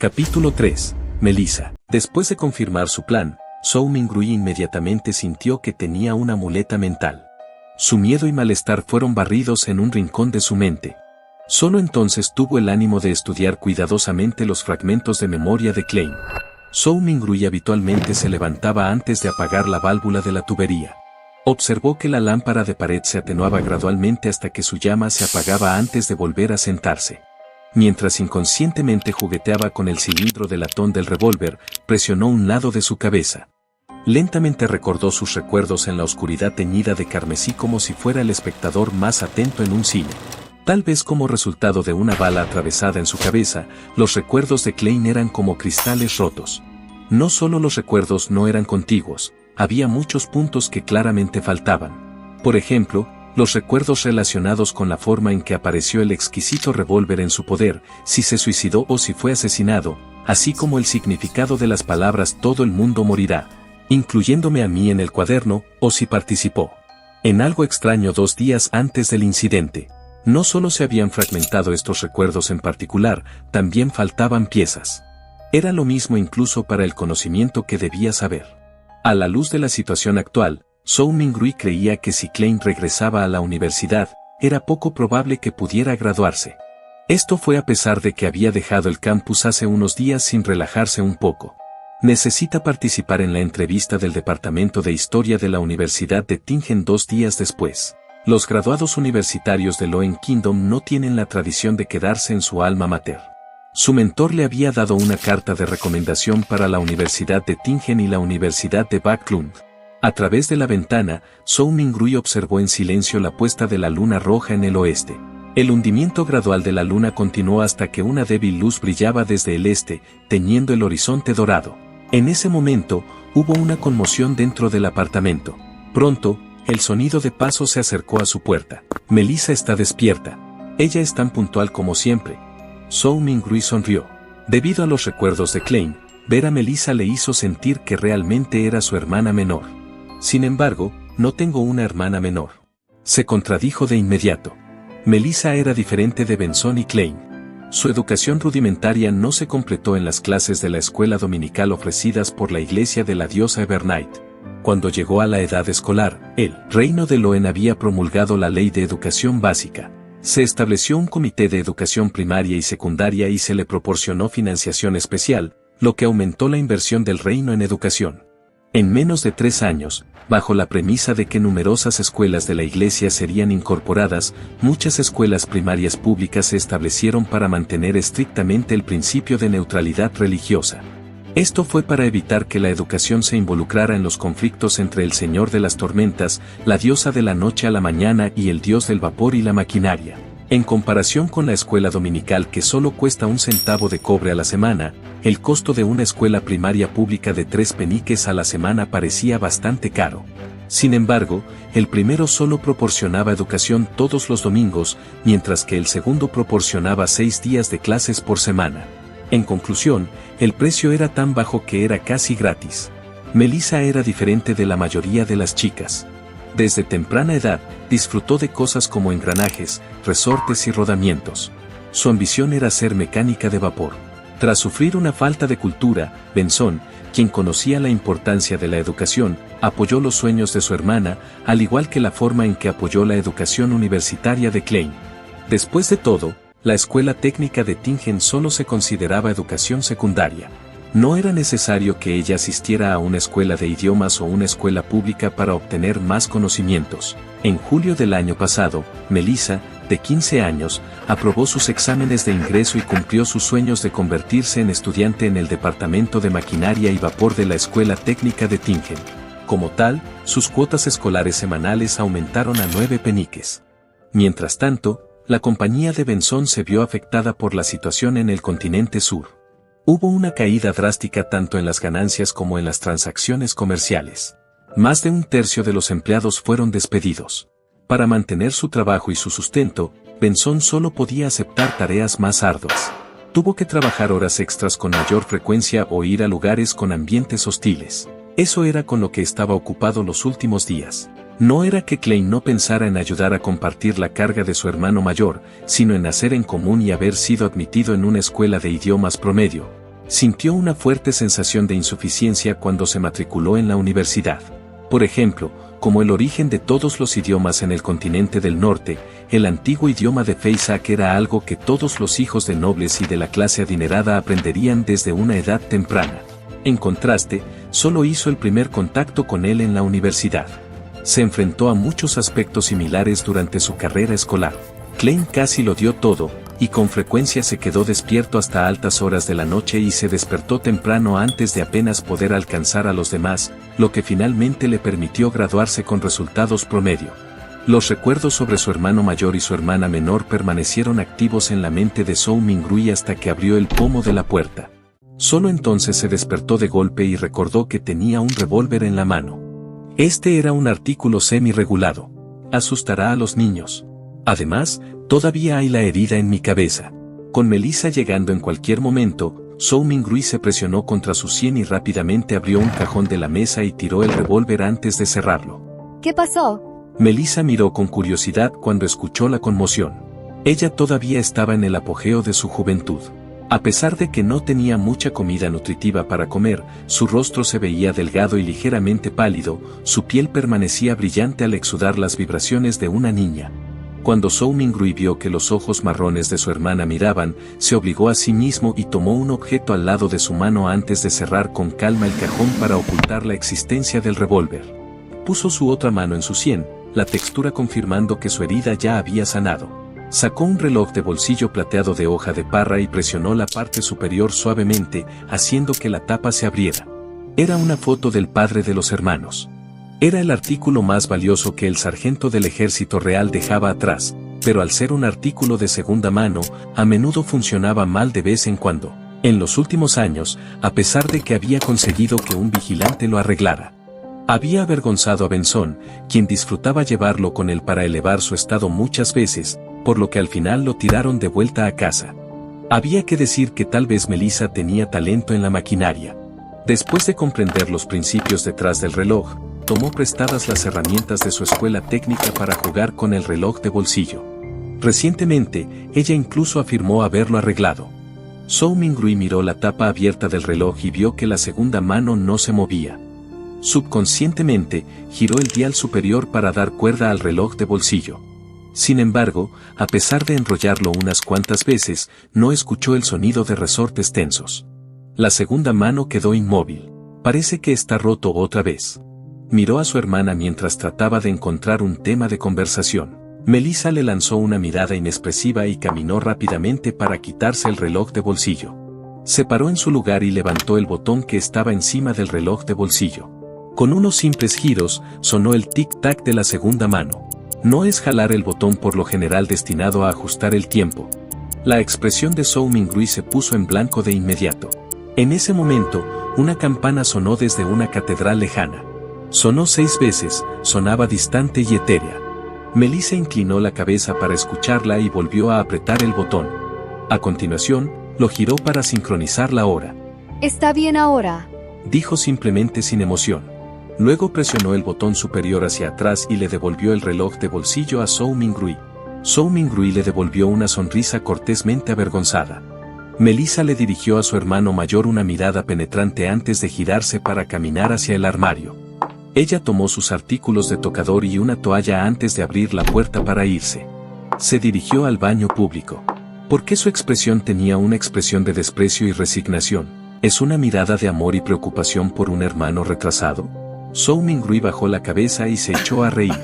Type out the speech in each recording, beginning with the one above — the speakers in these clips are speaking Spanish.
Capítulo 3. Melissa. Después de confirmar su plan, Zhou Mingrui inmediatamente sintió que tenía una muleta mental. Su miedo y malestar fueron barridos en un rincón de su mente. Solo entonces tuvo el ánimo de estudiar cuidadosamente los fragmentos de memoria de Klein. Zhou Mingrui habitualmente se levantaba antes de apagar la válvula de la tubería. Observó que la lámpara de pared se atenuaba gradualmente hasta que su llama se apagaba antes de volver a sentarse. Mientras inconscientemente jugueteaba con el cilindro de latón del revólver, presionó un lado de su cabeza. Lentamente recordó sus recuerdos en la oscuridad teñida de carmesí como si fuera el espectador más atento en un cine. Tal vez como resultado de una bala atravesada en su cabeza, los recuerdos de Klein eran como cristales rotos. No solo los recuerdos no eran contiguos, había muchos puntos que claramente faltaban. Por ejemplo, los recuerdos relacionados con la forma en que apareció el exquisito revólver en su poder, si se suicidó o si fue asesinado, así como el significado de las palabras "todo el mundo morirá", incluyéndome a mí en el cuaderno, o si participó en algo extraño 2 días antes del incidente. No solo se habían fragmentado estos recuerdos en particular, también faltaban piezas. Era lo mismo incluso para el conocimiento que debía saber. A la luz de la situación actual, Zhou Mingrui creía que si Klein regresaba a la universidad, era poco probable que pudiera graduarse. Esto fue a pesar de que había dejado el campus hace unos días sin relajarse un poco. Necesita participar en la entrevista del Departamento de Historia de la Universidad de Tingen 2 días después. Los graduados universitarios de Loen Kingdom no tienen la tradición de quedarse en su alma mater. Su mentor le había dado una carta de recomendación para la Universidad de Tingen y la Universidad de Backlund. A través de la ventana, Zhou Mingrui observó en silencio la puesta de la luna roja en el oeste. El hundimiento gradual de la luna continuó hasta que una débil luz brillaba desde el este, teñiendo el horizonte dorado. En ese momento, hubo una conmoción dentro del apartamento. Pronto, el sonido de pasos se acercó a su puerta. Melissa está despierta. Ella es tan puntual como siempre. Zhou Mingrui sonrió. Debido a los recuerdos de Klein, ver a Melissa le hizo sentir que realmente era su hermana menor. Sin embargo, no tengo una hermana menor. Se contradijo de inmediato. Melissa era diferente de Benson y Klein. Su educación rudimentaria no se completó en las clases de la escuela dominical ofrecidas por la iglesia de la diosa Evernight. Cuando llegó a la edad escolar, el reino de Loen había promulgado la ley de educación básica. Se estableció un comité de educación primaria y secundaria y se le proporcionó financiación especial, lo que aumentó la inversión del reino en educación. En menos de 3 años, bajo la premisa de que numerosas escuelas de la iglesia serían incorporadas, muchas escuelas primarias públicas se establecieron para mantener estrictamente el principio de neutralidad religiosa. Esto fue para evitar que la educación se involucrara en los conflictos entre el Señor de las Tormentas, la diosa de la noche a la mañana y el dios del vapor y la maquinaria. En comparación con la escuela dominical que solo cuesta 1 centavo de cobre a la semana, el costo de una escuela primaria pública de 3 peniques a la semana parecía bastante caro. Sin embargo, el primero solo proporcionaba educación todos los domingos, mientras que el segundo proporcionaba 6 días de clases por semana. En conclusión, el precio era tan bajo que era casi gratis. Melissa era diferente de la mayoría de las chicas. Desde temprana edad, disfrutó de cosas como engranajes, resortes y rodamientos. Su ambición era ser mecánica de vapor. Tras sufrir una falta de cultura, Benson, quien conocía la importancia de la educación, apoyó los sueños de su hermana, al igual que la forma en que apoyó la educación universitaria de Klein. Después de todo, la escuela técnica de Tingen solo se consideraba educación secundaria. No era necesario que ella asistiera a una escuela de idiomas o una escuela pública para obtener más conocimientos. En julio del año pasado, Melissa, de 15 años, aprobó sus exámenes de ingreso y cumplió sus sueños de convertirse en estudiante en el departamento de maquinaria y vapor de la escuela técnica de Tingen. Como tal, sus cuotas escolares semanales aumentaron a 9 peniques. Mientras tanto, la compañía de Benson se vio afectada por la situación en el continente sur. Hubo una caída drástica tanto en las ganancias como en las transacciones comerciales. Más de 1/3 de los empleados fueron despedidos. Para mantener su trabajo y su sustento, Benson solo podía aceptar tareas más arduas. Tuvo que trabajar horas extras con mayor frecuencia o ir a lugares con ambientes hostiles. Eso era con lo que estaba ocupado los últimos días. No era que Klein no pensara en ayudar a compartir la carga de su hermano mayor, sino en hacer en común y haber sido admitido en una escuela de idiomas promedio. Sintió una fuerte sensación de insuficiencia cuando se matriculó en la universidad. Por ejemplo, como el origen de todos los idiomas en el continente del norte, el antiguo idioma de Feisak era algo que todos los hijos de nobles y de la clase adinerada aprenderían desde una edad temprana. En contraste, solo hizo el primer contacto con él en la universidad. Se enfrentó a muchos aspectos similares durante su carrera escolar. Klein casi lo dio todo, y con frecuencia se quedó despierto hasta altas horas de la noche y se despertó temprano antes de apenas poder alcanzar a los demás, lo que finalmente le permitió graduarse con resultados promedio. Los recuerdos sobre su hermano mayor y su hermana menor permanecieron activos en la mente de Zhou Mingrui hasta que abrió el pomo de la puerta. Solo entonces se despertó de golpe y recordó que tenía un revólver en la mano. Este era un artículo semi-regulado. Asustará a los niños. Además, todavía hay la herida en mi cabeza. Con Melissa llegando en cualquier momento, Zhou Mingrui se presionó contra su sien y rápidamente abrió un cajón de la mesa y tiró el revólver antes de cerrarlo. ¿Qué pasó? Melissa miró con curiosidad cuando escuchó la conmoción. Ella todavía estaba en el apogeo de su juventud. A pesar de que no tenía mucha comida nutritiva para comer, su rostro se veía delgado y ligeramente pálido, su piel permanecía brillante al exudar las vibraciones de una niña. Cuando Zhou Mingrui vio que los ojos marrones de su hermana miraban, se obligó a sí mismo y tomó un objeto al lado de su mano antes de cerrar con calma el cajón para ocultar la existencia del revólver. Puso su otra mano en su sien, la textura confirmando que su herida ya había sanado. Sacó un reloj de bolsillo plateado de hoja de parra y presionó la parte superior suavemente, haciendo que la tapa se abriera. Era una foto del padre de los hermanos. Era el artículo más valioso que el sargento del ejército real dejaba atrás, pero al ser un artículo de segunda mano, a menudo funcionaba mal de vez en cuando. En los últimos años, a pesar de que había conseguido que un vigilante lo arreglara, había avergonzado a Benson, quien disfrutaba llevarlo con él para elevar su estado muchas veces, por lo que al final lo tiraron de vuelta a casa. Había que decir que tal vez Melissa tenía talento en la maquinaria. Después de comprender los principios detrás del reloj, tomó prestadas las herramientas de su escuela técnica para jugar con el reloj de bolsillo. Recientemente, ella incluso afirmó haberlo arreglado. Zhou Mingrui miró la tapa abierta del reloj y vio que la segunda mano no se movía. Subconscientemente, giró el dial superior para dar cuerda al reloj de bolsillo. Sin embargo, a pesar de enrollarlo unas cuantas veces, no escuchó el sonido de resortes tensos. La segunda mano quedó inmóvil. Parece que está roto otra vez. Miró a su hermana mientras trataba de encontrar un tema de conversación. Melissa le lanzó una mirada inexpresiva y caminó rápidamente para quitarse el reloj de bolsillo. Se paró en su lugar y levantó el botón que estaba encima del reloj de bolsillo. Con unos simples giros, sonó el tic-tac de la segunda mano. No es jalar el botón por lo general destinado a ajustar el tiempo. La expresión de Zhou Mingrui se puso en blanco de inmediato. En ese momento, una campana sonó desde una catedral lejana. Sonó 6 veces, sonaba distante y etérea. Melissa inclinó la cabeza para escucharla y volvió a apretar el botón. A continuación, lo giró para sincronizar la hora. ¿Está bien ahora?, dijo simplemente sin emoción. Luego presionó el botón superior hacia atrás y le devolvió el reloj de bolsillo a Zhou Mingrui. Zhou Mingrui le devolvió una sonrisa cortésmente avergonzada. Melissa le dirigió a su hermano mayor una mirada penetrante antes de girarse para caminar hacia el armario. Ella tomó sus artículos de tocador y una toalla antes de abrir la puerta para irse. Se dirigió al baño público. ¿Por qué su expresión tenía una expresión de desprecio y resignación? ¿Es una mirada de amor y preocupación por un hermano retrasado? Zhou Mingrui bajó la cabeza y se echó a reír.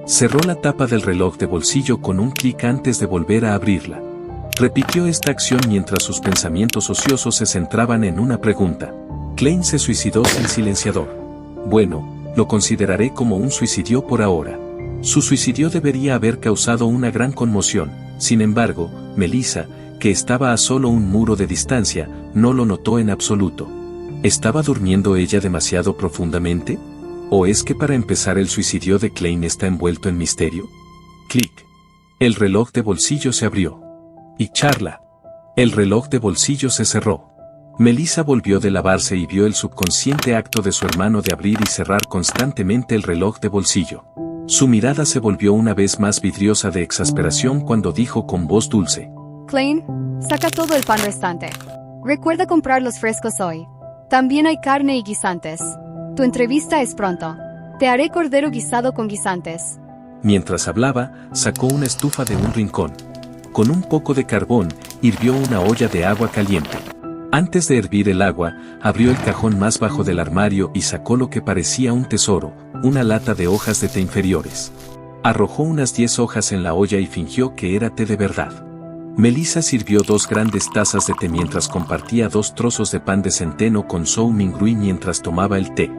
Cerró la tapa del reloj de bolsillo con un clic antes de volver a abrirla. Repitió esta acción mientras sus pensamientos ociosos se centraban en una pregunta. ¿Klein se suicidó sin silenciador? Bueno, lo consideraré como un suicidio por ahora. Su suicidio debería haber causado una gran conmoción. Sin embargo, Melissa, que estaba a solo un muro de distancia, no lo notó en absoluto. ¿Estaba durmiendo ella demasiado profundamente? ¿O es que para empezar el suicidio de Klein está envuelto en misterio? Clic. El reloj de bolsillo se abrió. Y charla. El reloj de bolsillo se cerró. Melissa volvió de lavarse y vio el subconsciente acto de su hermano de abrir y cerrar constantemente el reloj de bolsillo. Su mirada se volvió una vez más vidriosa de exasperación cuando dijo con voz dulce: Klein, saca todo el pan restante. Recuerda comprar los frescos hoy. También hay carne y guisantes. Tu entrevista es pronto. Te haré cordero guisado con guisantes. Mientras hablaba, sacó una estufa de un rincón. Con un poco de carbón, hirvió una olla de agua caliente. Antes de hervir el agua, abrió el cajón más bajo del armario y sacó lo que parecía un tesoro, una lata de hojas de té inferiores. Arrojó unas 10 hojas en la olla y fingió que era té de verdad. Melissa sirvió 2 grandes tazas de té mientras compartía 2 trozos de pan de centeno con Zhou Mingrui mientras tomaba el té.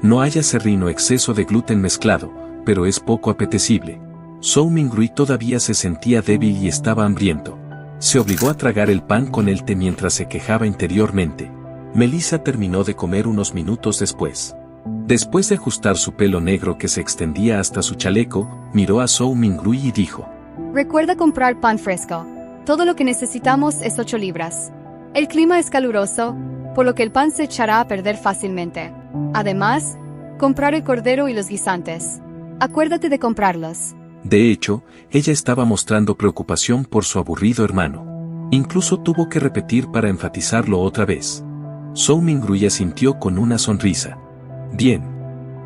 No hay aserrín o exceso de gluten mezclado, pero es poco apetecible. Zhou Mingrui todavía se sentía débil y estaba hambriento. Se obligó a tragar el pan con el té mientras se quejaba interiormente. Melissa terminó de comer unos minutos después. Después de ajustar su pelo negro que se extendía hasta su chaleco, miró a Zhou Mingrui y dijo: Recuerda comprar pan fresco. Todo lo que necesitamos es 8 libras. El clima es caluroso, por lo que el pan se echará a perder fácilmente. Además, comprar el cordero y los guisantes. Acuérdate de comprarlos. De hecho, ella estaba mostrando preocupación por su aburrido hermano. Incluso tuvo que repetir para enfatizarlo otra vez. Zhou Mingrui asintió con una sonrisa. Bien.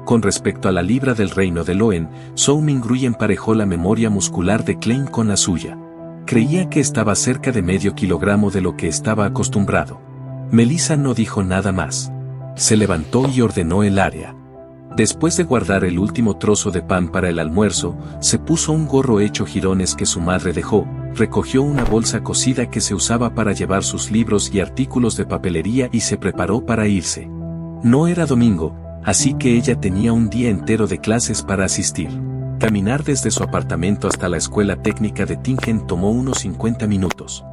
Con respecto a la libra del reino de Loen, Zhou Mingrui emparejó la memoria muscular de Klein con la suya. Creía que estaba cerca de medio kilogramo de lo que estaba acostumbrado. Melissa no dijo nada más. Se levantó y ordenó el área. Después de guardar el último trozo de pan para el almuerzo, se puso un gorro hecho jirones que su madre dejó, recogió una bolsa cosida que se usaba para llevar sus libros y artículos de papelería y se preparó para irse. No era domingo, así que ella tenía un día entero de clases para asistir. Caminar desde su apartamento hasta la escuela técnica de Tingen tomó unos 50 minutos.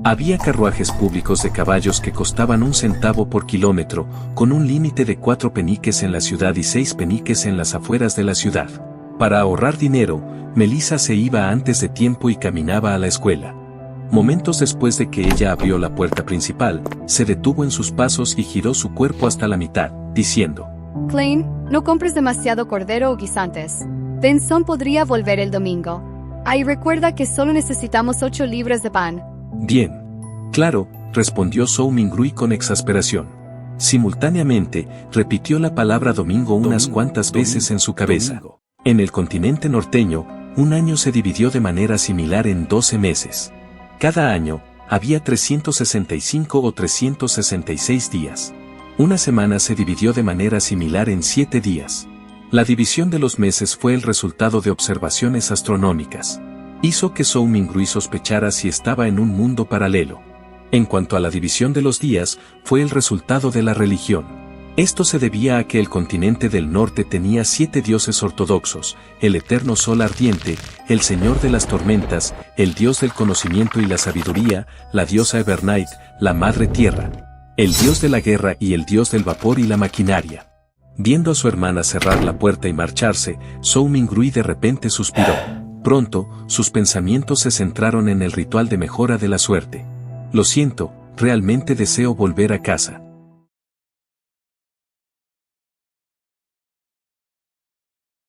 Había carruajes públicos de caballos que costaban 1 centavo por kilómetro, con un límite de 4 peniques en la ciudad y 6 peniques en las afueras de la ciudad. Para ahorrar dinero, Melissa se iba antes de tiempo y caminaba a la escuela. Momentos después de que ella abrió la puerta principal, se detuvo en sus pasos y giró su cuerpo hasta la mitad, diciendo: Klein, no compres demasiado cordero o guisantes. Benson podría volver el domingo. Ahí recuerda que solo necesitamos 8 libras de pan. Bien. Claro, respondió Zhou Mingrui con exasperación. Simultáneamente, repitió la palabra domingo unas cuantas veces en su cabeza. En el continente norteño, un año se dividió de manera similar en 12 meses. Cada año, había 365 o 366 días. Una semana se dividió de manera similar en 7 días. La división de los meses fue el resultado de observaciones astronómicas. Hizo que Zhou Mingrui sospechara si estaba en un mundo paralelo. En cuanto a la división de los días, fue el resultado de la religión. Esto se debía a que el continente del norte tenía 7 dioses ortodoxos: el eterno sol ardiente, el señor de las tormentas, el dios del conocimiento y la sabiduría, la diosa Evernite, la madre tierra, el dios de la guerra y el dios del vapor y la maquinaria. Viendo a su hermana cerrar la puerta y marcharse, Zhou Mingrui de repente suspiró. Pronto, sus pensamientos se centraron en el ritual de mejora de la suerte. Lo siento, realmente deseo volver a casa.